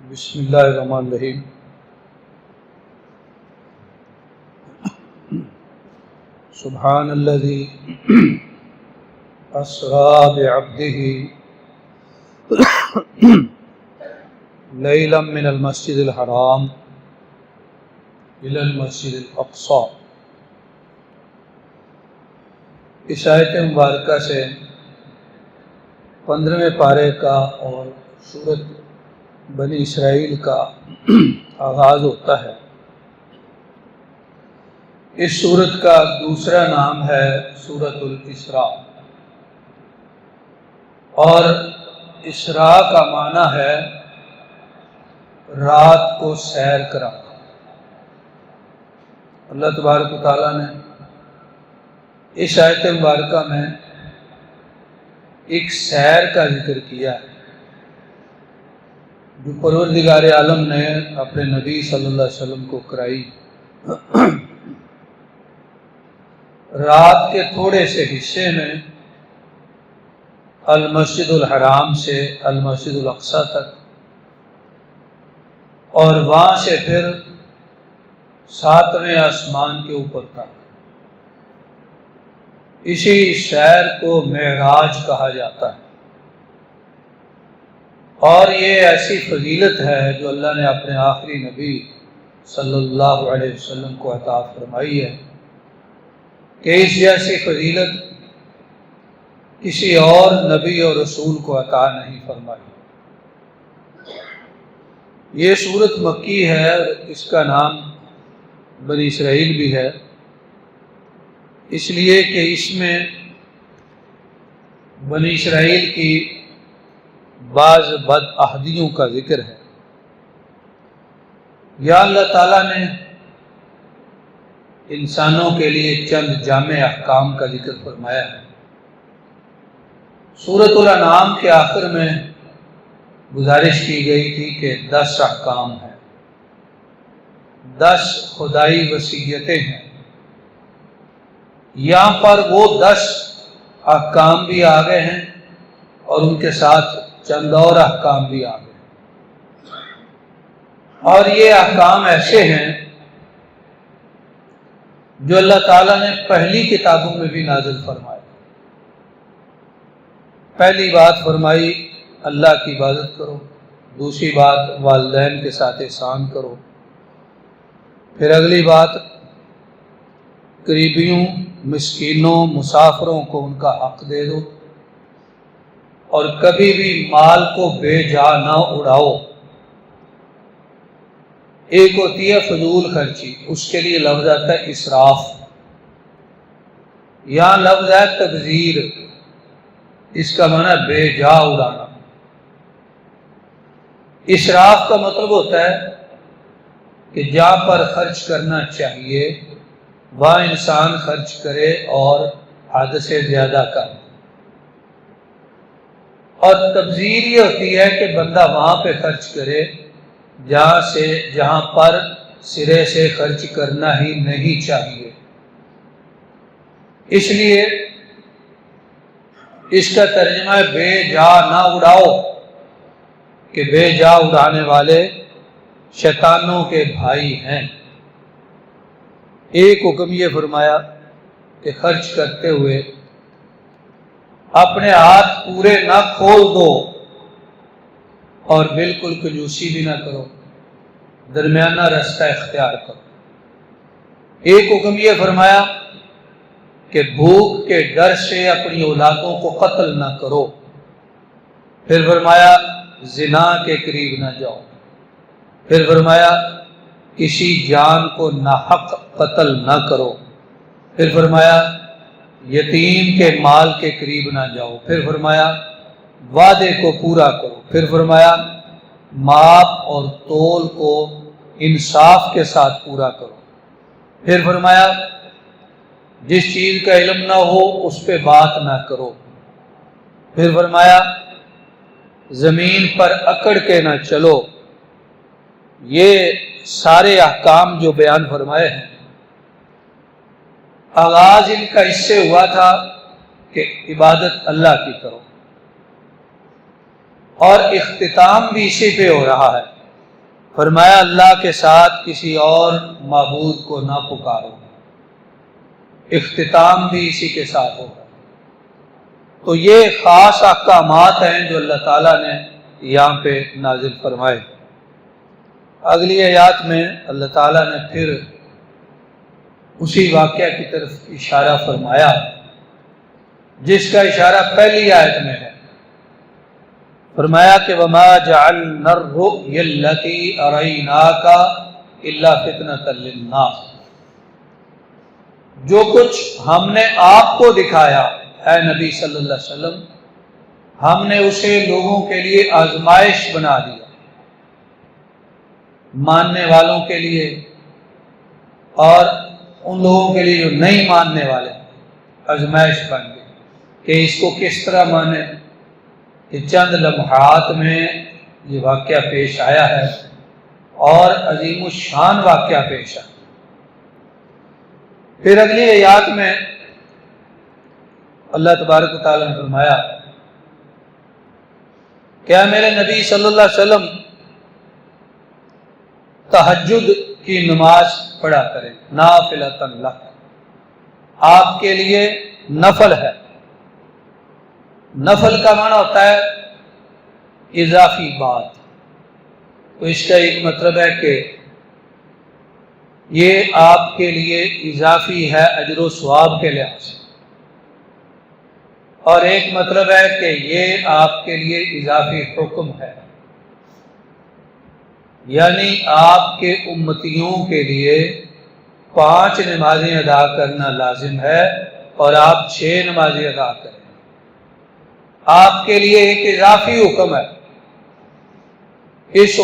بسم اللہ الرحمن الرحیم۔ سبحان الذی اسری بعبدہ لیلا من المسجد الحرام الی المسجد الاقصی۔ اس آیت مبارکہ سے 15ویں پارے کا اور سورۃ بنی اسرائیل کا آغاز ہوتا ہے۔ اس سورت کا دوسرا نام ہے سورۃ الاسراء، اور اسراء کا معنی ہے رات کو سیر کرانا۔ اللہ تبارک و تعالیٰ نے اس آیت مبارکہ میں ایک سیر کا ذکر کیا ہے جو پروردگار عالم نے اپنے نبی صلی اللہ علیہ وسلم کو کرائی۔ رات کے تھوڑے سے حصے میں المسجد الحرام سے المسجد الاقصی تک، اور وہاں سے پھر 7ویں آسمان کے اوپر تک۔ اسی سیر کو معراج کہا جاتا ہے، اور یہ ایسی فضیلت ہے جو اللہ نے اپنے آخری نبی صلی اللہ علیہ وسلم کو عطا فرمائی ہے کہ اس جیسی فضیلت کسی اور نبی اور رسول کو عطا نہیں فرمائی۔ یہ سورت مکی ہے، اس کا نام بنی اسرائیل بھی ہے، اس لیے کہ اس میں بنی اسرائیل کی بعض بدعہدیوں کا ذکر ہے۔ یا اللہ تعالیٰ نے انسانوں کے لیے چند جامع احکام کا ذکر فرمایا ہے۔ سورۃ الانعام کے آخر میں گزارش کی گئی تھی کہ 10 احکام ہیں، 10 خدائی وصیتیں ہیں۔ یہاں پر وہ 10 احکام بھی آ گئے ہیں اور ان کے ساتھ چند اور احکام بھی آ گئے، اور یہ احکام ایسے ہیں جو اللہ تعالیٰ نے پہلی کتابوں میں بھی نازل فرمائے۔ پہلی بات فرمائی اللہ کی عبادت کرو، دوسری بات والدین کے ساتھ احسان کرو، پھر اگلی بات قریبیوں، مسکینوں، مسافروں کو ان کا حق دے دو، اور کبھی بھی مال کو بے جا نہ اڑاؤ۔ ایک ہوتی ہے فضول خرچی، اس کے لیے لفظ آتا ہے اسراف، یہاں لفظ ہے تبذیر، اس کا معنی بے جا اڑانا۔ اسراف کا مطلب ہوتا ہے کہ جہاں پر خرچ کرنا چاہیے وہاں انسان خرچ کرے اور حد سے زیادہ کرے، اور تبذیر یہ ہوتی ہے کہ بندہ وہاں پہ خرچ کرے جہاں پر سرے سے خرچ کرنا ہی نہیں چاہیے۔ اس لیے اس کا ترجمہ ہے بے جا نہ اڑاؤ، کہ بے جا اڑانے والے شیطانوں کے بھائی ہیں۔ ایک حکم یہ فرمایا کہ خرچ کرتے ہوئے اپنے ہاتھ پورے نہ کھول دو اور بالکل کنجوسی بھی نہ کرو، درمیانہ راستہ اختیار کرو۔ ایک حکم یہ فرمایا کہ بھوک کے ڈر سے اپنی اولادوں کو قتل نہ کرو، پھر فرمایا زنا کے قریب نہ جاؤ، پھر فرمایا کسی جان کو ناحق قتل نہ کرو، پھر فرمایا یتیم کے مال کے قریب نہ جاؤ، پھر فرمایا وعدے کو پورا کرو، پھر فرمایا ماپ اور تول کو انصاف کے ساتھ پورا کرو، پھر فرمایا جس چیز کا علم نہ ہو اس پہ بات نہ کرو، پھر فرمایا زمین پر اکڑ کے نہ چلو۔ یہ سارے احکام جو بیان فرمائے ہیں، آغاز ان کا اس سے ہوا تھا کہ عبادت اللہ کی کرو، اور اختتام بھی اسی پہ ہو رہا ہے فرمایا اللہ کے ساتھ کسی اور معبود کو نہ پکارو، اختتام بھی اسی کے ساتھ ہوگا۔ تو یہ خاص احکامات ہیں جو اللہ تعالیٰ نے یہاں پہ نازل فرمائے۔ اگلی آیات میں اللہ تعالیٰ نے پھر اسی واقعہ کی طرف اشارہ فرمایا جس کا اشارہ پہلی آیت میں ہے۔ فرمایا کہ وَمَا جَعَلْنَا الرُّؤْيَا الَّتِي أَرَيْنَاكَ إِلَّا فِتْنَةً لِلنَّاسِ، جو کچھ ہم نے آپ کو دکھایا اے نبی صلی اللہ علیہ وسلم، ہم نے اسے لوگوں کے لیے آزمائش بنا دیا، ماننے والوں کے لیے اور ان لوگوں کے لیے جو نہیں ماننے والے، آزمائش بن گئی کہ اس کو کس طرح مانے۔ کہ چند لمحات میں یہ واقعہ پیش آیا ہے اور عظیم الشان واقعہ پیش آیا۔ پھر اگلی آیات میں اللہ تبارک و تعالیٰ نے فرمایا کہ میرے نبی صلی اللہ علیہ وسلم تہجد کی نماز پڑھا کریں، نافلۃ لک، آپ کے لیے نفل ہے۔ نفل کا معنی ہوتا ہے اضافی بات، تو اس کا ایک مطلب ہے کہ یہ آپ کے لیے اضافی ہے اجر و ثواب کے لحاظ سے، اور ایک مطلب ہے کہ یہ آپ کے لیے اضافی حکم ہے، یعنی آپ کے امتیوں کے لیے 5 نمازیں ادا کرنا لازم ہے اور آپ 6 نمازیں ادا کریں۔ آپ کے لیے ایک اضافی حکم ہے، اس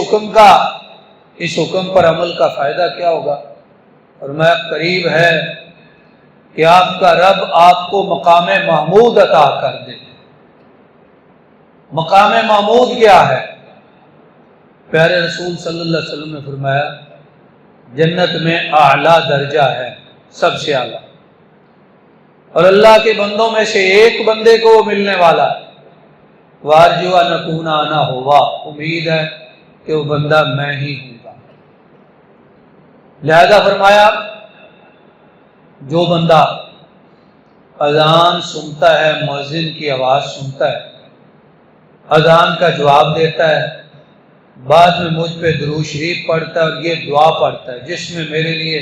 حکم پر عمل کا فائدہ کیا ہوگا؟ اور میں قریب ہے کہ آپ کا رب آپ کو مقام محمود عطا کر دے۔ مقام محمود کیا ہے؟ پیارے رسول صلی اللہ علیہ وسلم نے فرمایا جنت میں اعلیٰ درجہ ہے، سب سے اعلیٰ، اور اللہ کے بندوں میں سے ایک بندے کو وہ ملنے والا ہے۔ وارجو ان اکون انا ہوا، امید ہے کہ وہ بندہ میں ہی ہوں گا۔ لہذا فرمایا جو بندہ اذان سنتا ہے، مؤذن کی آواز سنتا ہے، اذان کا جواب دیتا ہے، بعد میں مجھ پہ درود شریف پڑھتا ہے اور یہ دعا پڑھتا ہے جس میں میرے لیے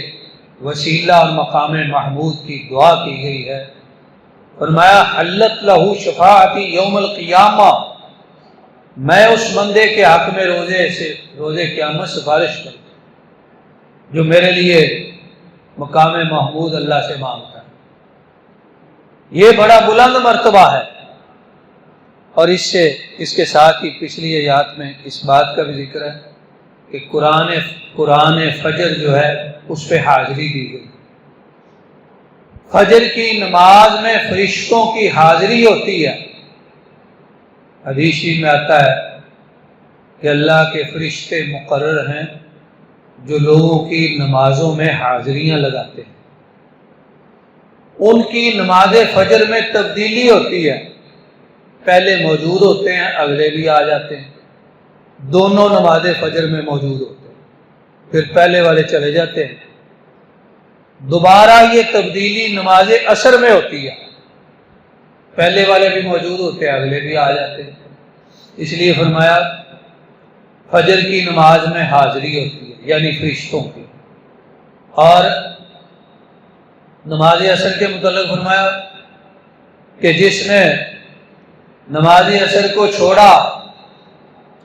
وسیلہ اور مقام محمود کی دعا کی گئی ہے، فرمایا حلت لہ شفاعتی یوم القیامہ، میں اس بندے کے حق میں روزے قیامت سفارش کروں جو میرے لیے مقام محمود اللہ سے مانگتا ہے۔ یہ بڑا بلند مرتبہ ہے، اور اس کے ساتھ ہی پچھلی آیات میں اس بات کا بھی ذکر ہے کہ قرآن فجر جو ہے اس پہ حاضری دی گئی۔ فجر کی نماز میں فرشتوں کی حاضری ہوتی ہے۔ حدیث میں آتا ہے کہ اللہ کے فرشتے مقرر ہیں جو لوگوں کی نمازوں میں حاضریاں لگاتے ہیں۔ ان کی نماز فجر میں تبدیلی ہوتی ہے، پہلے موجود ہوتے ہیں، اگلے بھی آ جاتے ہیں، دونوں نماز فجر میں موجود ہوتے ہیں، پھر پہلے والے چلے جاتے ہیں، دوبارہ یہ تبدیلی نماز عصر میں ہوتی ہے، پہلے والے بھی موجود ہوتے ہیں، اگلے بھی آ جاتے ہیں۔ اس لیے فرمایا فجر کی نماز میں حاضری ہوتی ہے، یعنی فرشتوں کی۔ اور نماز عصر کے متعلق فرمایا کہ جس نے نماز عصر کو چھوڑا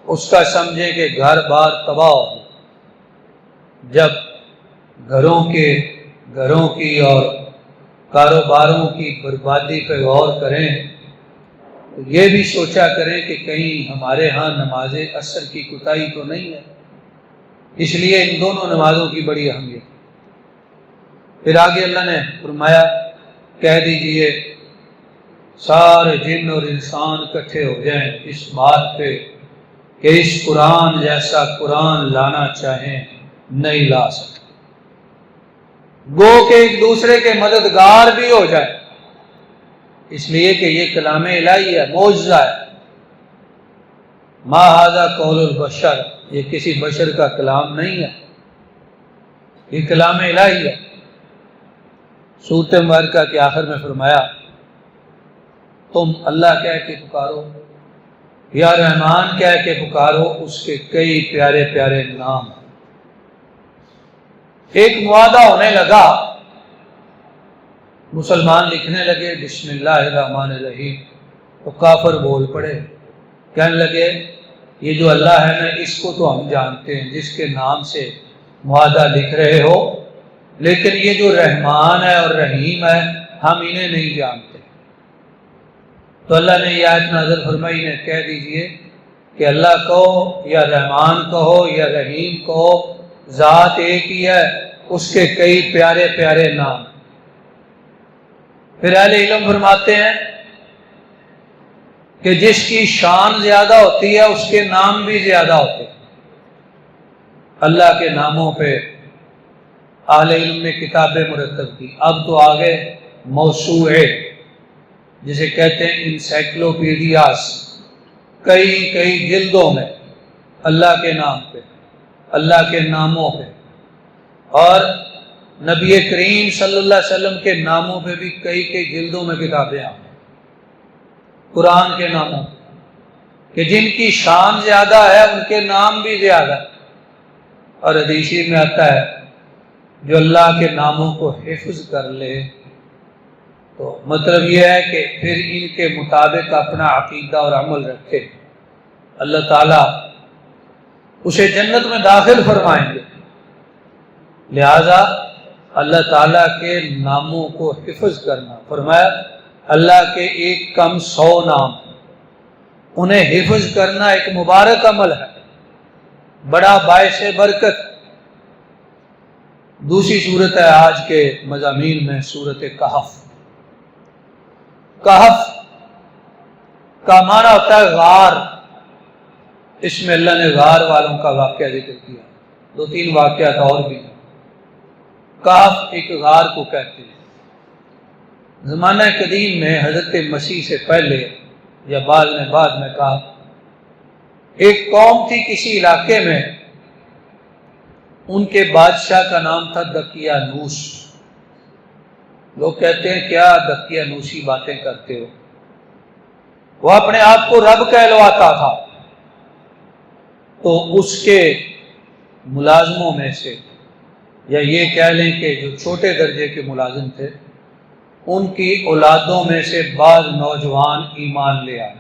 اس کا سمجھے کہ گھر بار تباہ ہو۔ جب گھروں کی اور کاروباروں کی بربادی پہ غور کریں تو یہ بھی سوچا کریں کہ کہیں ہمارے ہاں نماز عصر کی کوتاہی تو نہیں ہے۔ اس لیے ان دونوں نمازوں کی بڑی اہمیت۔ پھر آگے اللہ نے فرمایا کہہ دیجئے سارے جن اور انسان اکٹھے ہو جائیں اس بات پہ کہ اس قرآن جیسا قرآن لانا چاہیں نہیں لا سکتے، گو کہ ایک دوسرے کے مددگار بھی ہو جائے، اس لیے کہ یہ کلام الہی ہے، معجزہ ہے۔ ما ھذا قول البشر، یہ کسی بشر کا کلام نہیں ہے، یہ کلام الہی ہے۔ سورۃ مبارکہ کے آخر میں فرمایا تم اللہ کہہ کے پکارو یا رحمان کہہ کے پکارو، اس کے کئی پیارے پیارے نام۔ ایک معاہدہ ہونے لگا، مسلمان لکھنے لگے بسم اللہ الرحمن الرحیم، تو کافر بول پڑے، کہنے لگے یہ جو اللہ ہے نا اس کو تو ہم جانتے ہیں جس کے نام سے معاہدہ لکھ رہے ہو، لیکن یہ جو رحمان ہے اور رحیم ہے ہم انہیں نہیں جانتے۔ تو اللہ نے یہ آیت نازل فرمائی نے کہہ دیجئے کہ اللہ کہو یا رحمان کہو یا رحیم کہو، ذات ایک ہی ہے، اس کے کئی پیارے پیارے نام۔ پھر اہل علم فرماتے ہیں کہ جس کی شان زیادہ ہوتی ہے اس کے نام بھی زیادہ ہوتے ہیں۔ اللہ کے ناموں پہ اہل علم نے کتابیں مرتب کی۔ اب تو آگے موسوعے جسے کہتے ہیں انسائکلوپیڈیاز، کئی جلدوں میں اللہ کے نام پہ، اللہ کے ناموں پہ، اور نبی کریم صلی اللہ علیہ وسلم کے ناموں پہ بھی کئی جلدوں میں کتابیں آ گئی، قرآن کے ناموں پہ کہ جن کی شان زیادہ ہے ان کے نام بھی زیادہ ہے۔ اور حدیث میں آتا ہے جو اللہ کے ناموں کو حفظ کر لے تو مطلب یہ ہے کہ پھر ان کے مطابق اپنا عقیدہ اور عمل رکھے، اللہ تعالیٰ اسے جنت میں داخل فرمائیں گے۔ لہذا اللہ تعالیٰ کے ناموں کو حفظ کرنا، فرمایا اللہ کے ایک کم 100 نام، انہیں حفظ کرنا ایک مبارک عمل ہے، بڑا باعث برکت۔ دوسری صورت ہے آج کے مضامین میں سورۃ کہف۔ کہف کا معنی ہوتا ہے غار، اس میں اللہ نے غار والوں کا واقعہ ذکر کیا، 2-3 واقعات اور بھی ہیں۔ کہف ایک غار کو کہتے ہیں۔ زمانہ قدیم میں حضرت مسیح سے پہلے یا بعد میں کہا ایک قوم تھی کسی علاقے میں، ان کے بادشاہ کا نام تھا دقیانوس۔ لوگ کہتے ہیں کیا دقیانوسی باتیں کرتے ہو، وہ اپنے آپ کو رب کہلواتا تھا۔ تو اس کے ملازموں میں سے، یا یہ کہہ لیں کہ جو چھوٹے درجے کے ملازم تھے، ان کی اولادوں میں سے بعض نوجوان ایمان لے آئے،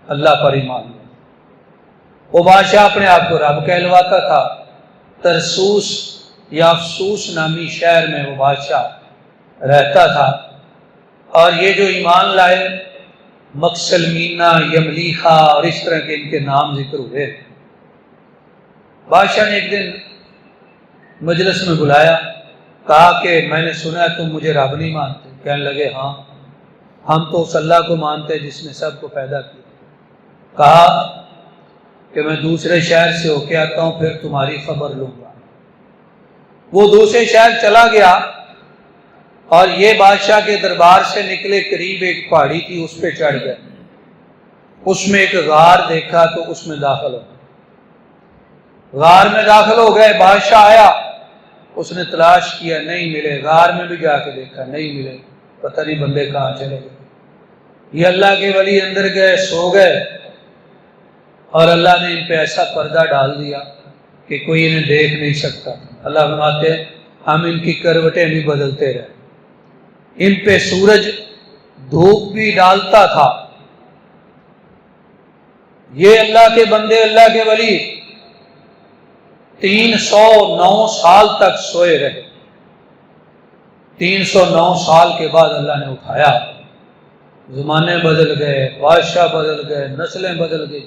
اللہ پر ایمان لے آئے۔ وہ بادشاہ اپنے آپ کو رب کہلواتا تھا۔ ترسوس یا افسوس نامی شہر میں وہ بادشاہ رہتا تھا، اور یہ جو ایمان لائے مکسلمینہ، یملیخا اور اس طرح کے ان کے نام ذکر ہوئے۔ بادشاہ نے ایک دن مجلس میں بلایا، کہا کہ میں نے سنا ہے تم مجھے رب نہیں مانتے۔ کہنے لگے ہاں، ہم تو اس اللہ کو مانتے جس نے سب کو پیدا کیا۔ کہا کہ میں دوسرے شہر سے ہو کے آتا ہوں، پھر تمہاری خبر لوں گا۔ وہ دوسرے شہر چلا گیا، اور یہ بادشاہ کے دربار سے نکلے، قریب ایک پہاڑی تھی، اس پہ چڑھ گئے۔ اس میں ایک غار دیکھا تو اس میں داخل ہو گئے۔ غار میں داخل ہو گئے، بادشاہ آیا، اس نے تلاش کیا، نہیں ملے۔ غار میں بھی جا کے دیکھا، نہیں ملے، پتہ نہیں بندے کہاں چلے گئے۔ یہ اللہ کے ولی اندر گئے، سو گئے، اور اللہ نے ان پہ ایسا پردہ ڈال دیا کہ کوئی انہیں دیکھ نہیں سکتا۔ اللہ فرماتے ہیں ہم ان کی کروٹیں بھی بدلتے رہے۔ ان پہ سورج دھوپ بھی ڈالتا تھا۔ یہ اللہ کے بندے، اللہ کے ولی 309 سال تک سوئے رہے۔ 309 سال کے بعد اللہ نے اٹھایا۔ زمانے بدل گئے، بادشاہ بدل گئے، نسلیں بدل گئی۔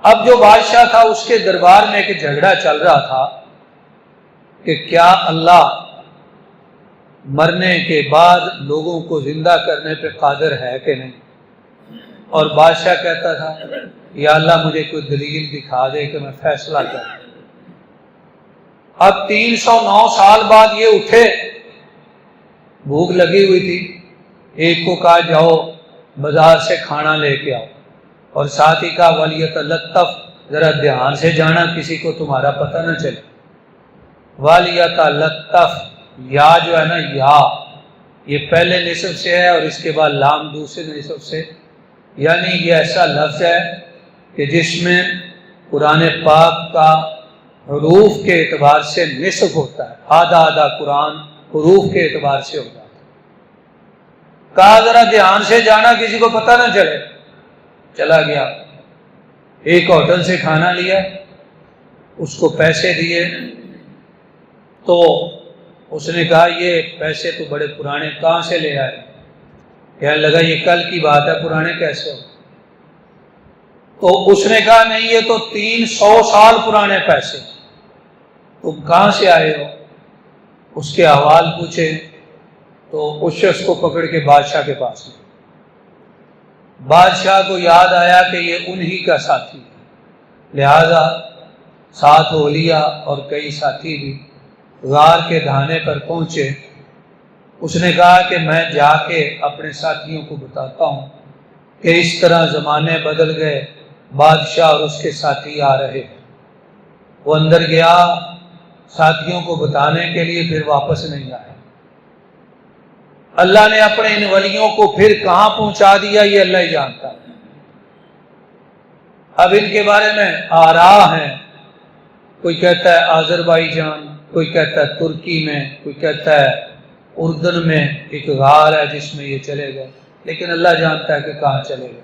اب جو بادشاہ تھا اس کے دربار میں ایک جھگڑا چل رہا تھا کہ کیا اللہ مرنے کے بعد لوگوں کو زندہ کرنے پہ قادر ہے کہ نہیں۔ اور بادشاہ کہتا تھا یا اللہ مجھے کوئی دلیل دکھا دے کہ میں فیصلہ کروں۔ اب 309 سال بعد یہ اٹھے، بھوک لگی ہوئی تھی، ایک کو کہا جاؤ بازار سے کھانا لے کے آؤ۔ اور ساتھ ہی کہا وَلْيَتَلَطَّفْ، ذرا دھیان سے جانا کسی کو تمہارا پتہ نہ چلے۔ وَلْيَتَلَطَّفْ، یا جو ہے نا یا، یہ پہلے نصف سے ہے اور اس کے بعد لام دوسرے نصف سے، یعنی یہ ایسا لفظ ہے کہ جس میں قرآن پاک کا حروف کے اعتبار سے نصف ہوتا ہے، آدھا آدھا قرآن حروف کے اعتبار سے ہوتا ہے۔ کہا ذرا دھیان سے جانا کسی کو پتہ نہ چلے۔ چلا گیا، ایک ہوٹل سے کھانا لیا، اس کو پیسے دیے، تو اس نے کہا یہ پیسے تو بڑے پرانے، کہاں سے لے آئے؟ کہنے لگا یہ کل کی بات ہے، پرانے کیسے ہو؟ تو اس نے کہا نہیں یہ تو 300 سال پرانے پیسے، تم کہاں سے آئے ہو؟ اس کے احوال پوچھے تو اس شخص کو پکڑ کے بادشاہ کے پاس لے۔ بادشاہ کو یاد آیا کہ یہ انہی کا ساتھی ہے، لہذا ساتھ ہو لیا اور کئی ساتھی بھی غار کے دھانے پر پہنچے۔ اس نے کہا کہ میں جا کے اپنے ساتھیوں کو بتاتا ہوں کہ اس طرح زمانے بدل گئے، بادشاہ اور اس کے ساتھی آ رہے ہیں۔ وہ اندر گیا ساتھیوں کو بتانے کے لیے، پھر واپس نہیں آیا۔ اللہ نے اپنے ان ولیوں کو پھر کہاں پہنچا دیا یہ اللہ ہی جانتا ہے۔ اب ان کے بارے میں آراء ہیں، کوئی کہتا ہے آذربائیجان، کوئی کہتا ہے ترکی میں، کوئی کہتا ہے اردن میں ایک غار ہے جس میں یہ چلے گئے، لیکن اللہ جانتا ہے کہ کہاں چلے گئے۔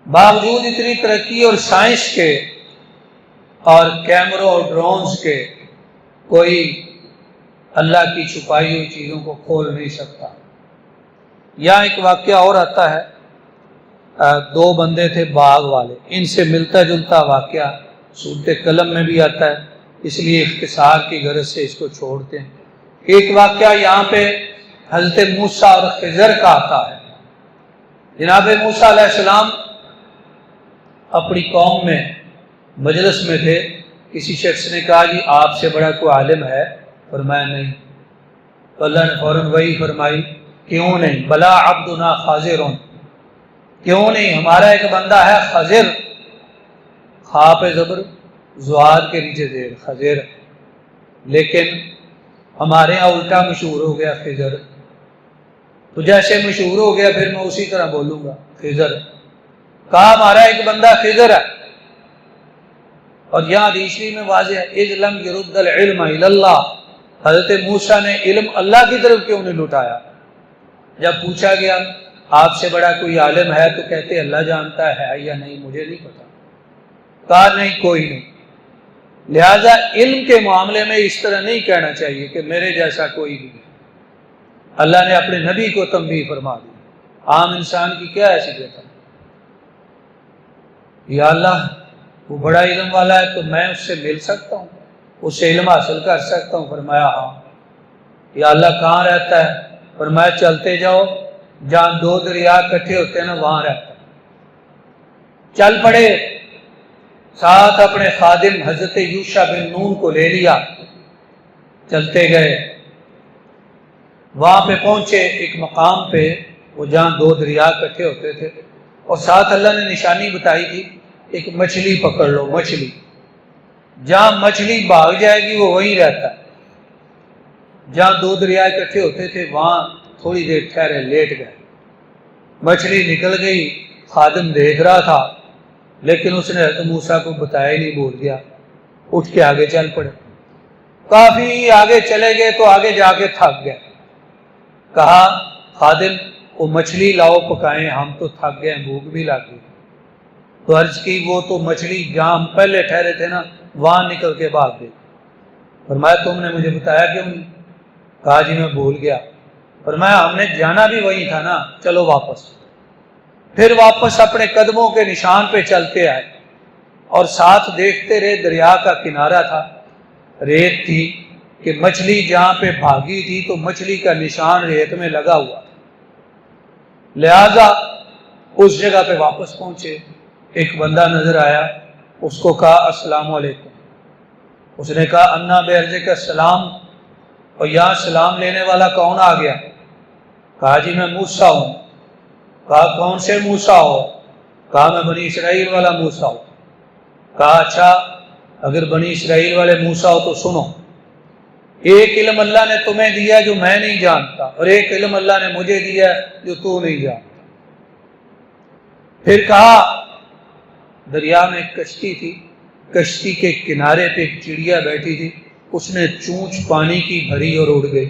باوجود اتنی ترقی اور سائنس کے اور کیمروں اور ڈرونز کے، کوئی اللہ کی چھپائی ہوئی چیزوں کو کھول نہیں سکتا۔ یہاں ایک واقعہ اور آتا ہے، دو بندے تھے باغ والے، ان سے ملتا جلتا واقعہ سورۃ قلم میں بھی آتا ہے، اس لیے اختصار کی غرض سے اس کو چھوڑتے ہیں۔ ایک واقعہ یہاں پہ حضرت موسیٰ اور خضر کا آتا ہے۔ جناب موسیٰ علیہ السلام اپنی قوم میں مجلس میں تھے، کسی شخص نے کہا جی آپ سے بڑا کوئی عالم ہے؟ فرمایا نہیں۔ تو اللہ نے فوراً وہی فرمائی کیوں نہیں، بلا عبدنا خضر، کیوں نہیں، ہمارا ایک بندہ ہے خضر، خا پہ زبر زواد کے نیچے زیر خضر، لیکن ہمارے یہاں الٹا مشہور ہو گیا خضر، تو جیسے مشہور ہو گیا پھر میں اسی طرح بولوں گا خضر۔ کہا ہمارا ایک بندہ خضر ہے، اور یہاں حدیث میں واضح ہے اذ لم يرد العلم الى اللہ، حضرت موسیٰ نے علم اللہ کی طرف کیوں نہیں لوٹایا؟ جب پوچھا گیا آپ سے بڑا کوئی عالم ہے تو کہتے اللہ جانتا ہے یا نہیں مجھے نہیں پتا۔ کہا نہیں کوئی نہیں۔ لہذا علم کے معاملے میں اس طرح نہیں کہنا چاہیے کہ میرے جیسا کوئی بھی نہیں۔ اللہ نے اپنے نبی کو تنبیہ فرما دی، عام انسان کی کیا حیثیت ہے؟ یا اللہ وہ بڑا علم والا ہے تو میں اس سے مل سکتا ہوں، اس سے علم حاصل کر سکتا ہوں؟ فرمایا ہاں۔ یا اللہ کہاں رہتا ہے؟ فرمایا چلتے جاؤ، جہاں دو دریا اکٹھے ہوتے ہیں نا وہاں رہتا ہے۔ چل پڑے، ساتھ اپنے خادم حضرت یوشع بن نون کو لے لیا، چلتے گئے، وہاں پہ پہنچے ایک مقام پہ، وہ جہاں دو دریا اکٹھے ہوتے تھے، اور ساتھ اللہ نے نشانی بتائی تھی ایک مچھلی پکڑ لو، مچھلی، جہاں مچھلی بھاگ جائے گی وہ وہیں رہتا ہے۔ جہاں دو دریا اکٹھے ہوتے تھے وہاں تھوڑی دیر ٹھہرے، لیٹ گئے، مچھلی نکل گئی، خادم دیکھ رہا تھا لیکن اس نے حضرت موسیٰ کو بتایا ہی نہیں، بھول گیا، اٹھ کے آگے چل پڑے۔ کافی آگے چلے گئے تو آگے جا کے تھک گئے، کہا خادم وہ مچھلی لاؤ پکائیں، ہم تو تھک گئے، بھوک بھی لگ گئی۔ تو عرض کی وہ تو مچھلی جہاں ہم پہلے ٹھہرے تھے نا وہاں نکل کے بھاگ گئی۔ فرمایا تم نے مجھے بتایا کیوں نہیں؟ کہا جی میں بھول گیا۔ فرمایا ہم نے جانا بھی وہی تھا نا، چلو واپس۔ پھر واپس اپنے قدموں کے نشان پہ چلتے آئے، اور ساتھ دیکھتے رہے دریا کا کنارہ تھا، ریت تھی کہ مچھلی جہاں پہ بھاگی تھی تو مچھلی کا نشان ریت میں لگا ہوا، لہذا اس جگہ پہ واپس پہنچے۔ ایک بندہ نظر آیا، اس کو کہا السلام علیکم۔ اس نے کہا انا بعرض کا سلام، اور یہاں سلام لینے والا کون آ گیا؟ کہا جی میں موسیٰ ہوں۔ کہا کون سے موسیٰ ہو؟ کہا میں بنی اسرائیل والا موسیٰ ہوں۔ کہا اچھا اگر بنی اسرائیل والے موسیٰ ہو تو سنو، ایک علم اللہ نے تمہیں دیا جو میں نہیں جانتا، اور ایک علم اللہ نے مجھے دیا جو تو نہیں جانتا۔ پھر کہا دریا میں ایک کشتی تھی، کشتی کے کنارے پہ ایک چڑیا بیٹھی تھی، اس نے چونچ پانی کی بھری اور اڑ گئی۔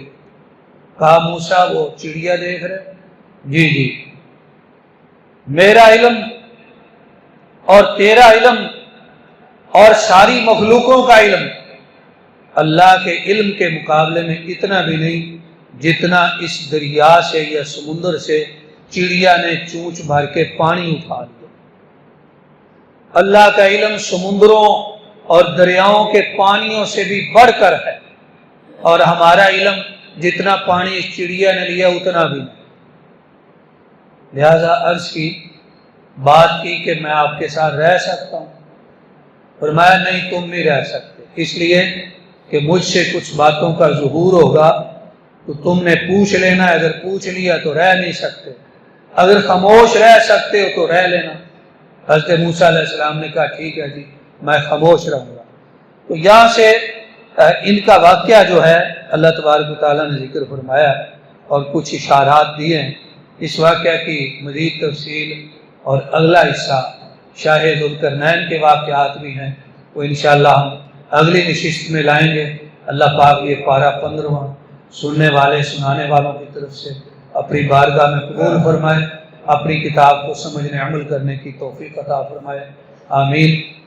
کہا موسیٰ وہ چڑیا دیکھ رہے؟ جی جی۔ میرا علم اور تیرا علم اور ساری مخلوقوں کا علم اللہ کے علم کے مقابلے میں اتنا بھی نہیں جتنا اس دریا سے یا سمندر سے چڑیا نے چونچ بھر کے پانی اٹھا لیا۔ اللہ کا علم سمندروں اور دریاؤں کے پانیوں سے بھی بڑھ کر ہے، اور ہمارا علم جتنا پانی اس چڑیا نے لیا اتنا بھی نہیں۔ لہذا عرض کی بات کی کہ میں آپ کے ساتھ رہ سکتا ہوں؟ فرمایا نہیں تم نہیں رہ سکتے، اس لیے کہ مجھ سے کچھ باتوں کا ظہور ہوگا تو تم نے پوچھ لینا، اگر پوچھ لیا تو رہ نہیں سکتے، اگر خاموش رہ سکتے ہو تو رہ لینا۔ حضرت موسیٰ علیہ السلام نے کہا ٹھیک ہے جی میں خاموش رہوں گا۔ تو یہاں سے ان کا واقعہ جو ہے اللہ تبارک و تعالیٰ نے ذکر فرمایا اور کچھ اشارات دیے ہیں۔ اس واقعہ کی مزید تفصیل اور اگلا حصہ شاہ ذوالقرنین کے واقعات بھی ہیں، وہ انشاءاللہ ہم اگلی نشست میں لائیں گے۔ اللہ پاک یہ پارہ 15واں سننے والے سنانے والوں کی طرف سے اپنی بارگاہ میں قبول فرمائے، اپنی کتاب کو سمجھنے عمل کرنے کی توفیق عطا فرمائے، آمین۔